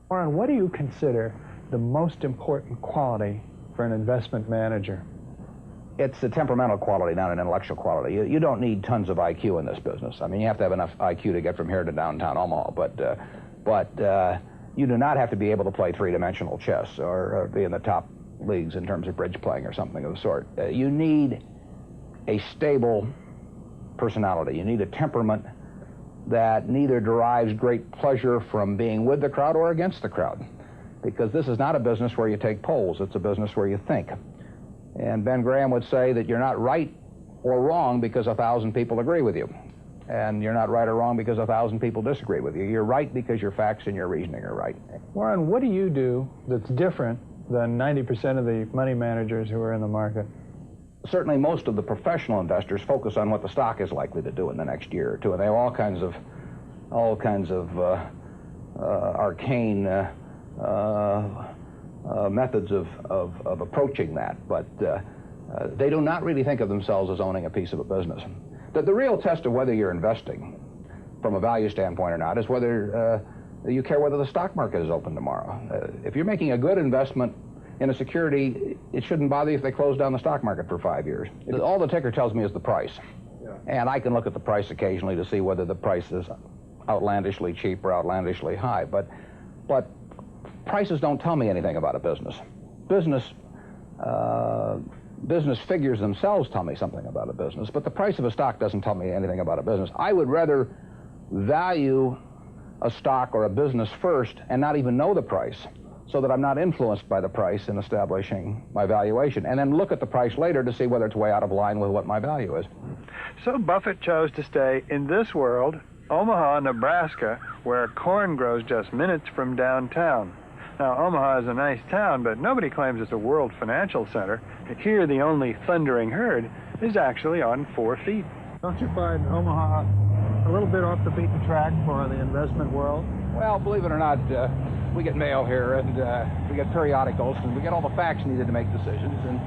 Warren, what do you consider the most important quality for an investment manager? It's a temperamental quality, not an intellectual quality. You don't need tons of IQ in this business. I mean, you have to have enough IQ to get from here to downtown Omaha, but you do not have to be able to play three-dimensional chess or be in the top leagues in terms of bridge playing or something of the sort. You need a stable personality. You need a temperament that neither derives great pleasure from being with the crowd or against the crowd, because this is not a business where you take polls. It's a business where you think. And Ben Graham would say that you're not right or wrong because 1,000 people agree with you. And you're not right or wrong because 1,000 people disagree with you. You're right because your facts and your reasoning are right. Warren, what do you do that's different than 90% of the money managers who are in the market? Certainly most of the professional investors focus on what the stock is likely to do in the next year or two, and they have all kinds of arcane methods of approaching that, but they do not really think of themselves as owning a piece of a business. The real test of whether you're investing from a value standpoint or not is whether you care whether the stock market is open tomorrow. If you're making a good investment in a security, it shouldn't bother you if they close down the stock market for 5 years. All the ticker tells me is the price. Yeah. And I can look at the price occasionally to see whether the price is outlandishly cheap or outlandishly high. But prices don't tell me anything about a business. Business figures themselves tell me something about a business, but the price of a stock doesn't tell me anything about a business. I would rather value a stock or a business first and not even know the price, so that I'm not influenced by the price in establishing my valuation, and then look at the price later to see whether it's way out of line with what my value is. So Buffett chose to stay in this world, Omaha, Nebraska, where corn grows just minutes from downtown. Now, Omaha is a nice town, but nobody claims it's a world financial center. Here, the only thundering herd is actually on 4 feet. Don't you find Omaha a little bit off the beaten track for the investment world? Well, believe it or not, we get mail here, and we get periodicals, and we get all the facts needed to make decisions. And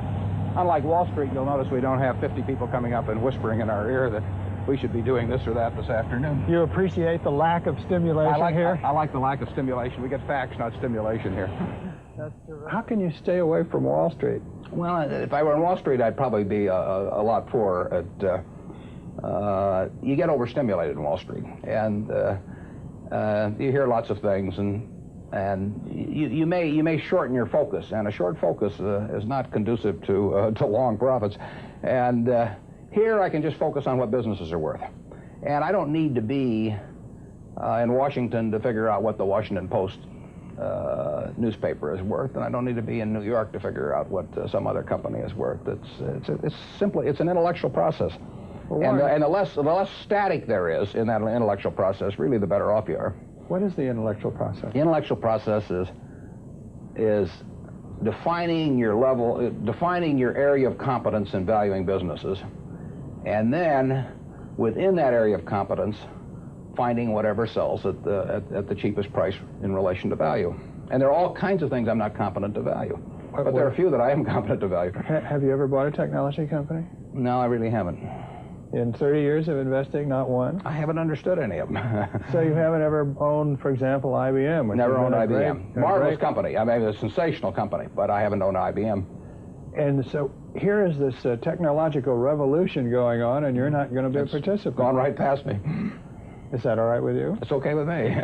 unlike Wall Street, you'll notice we don't have 50 people coming up and whispering in our ear that we should be doing this or that this afternoon. You appreciate the lack of stimulation here? I like the lack of stimulation. We get facts, not stimulation here. That's terrific. How can you stay away from Wall Street? Well, if I were on Wall Street, I'd probably be a lot poorer. You get overstimulated in Wall Street, and you hear lots of things, and you may shorten your focus, and a short focus is not conducive to long profits. And here I can just focus on what businesses are worth, and I don't need to be in Washington to figure out what the Washington Post newspaper is worth, and I don't need to be in New York to figure out what some other company is worth. It's simply an intellectual process. Well, and the less static there is in that intellectual process, really the better off you are. What is the intellectual process? The intellectual process is defining your area of competence in valuing businesses, and then within that area of competence, finding whatever sells at the cheapest price in relation to value. And there are all kinds of things I'm not competent to value, but there are a few that I am competent to value. Have you ever bought a technology company? No, I really haven't. In 30 years of investing, not one? I haven't understood any of them. So you haven't ever owned, for example, IBM? Never owned IBM. Marvelous company. I mean, a sensational company, but I haven't owned IBM. And so here is this technological revolution going on, and you're not going to be a participant. Gone right past me. Is that all right with you? It's okay with me.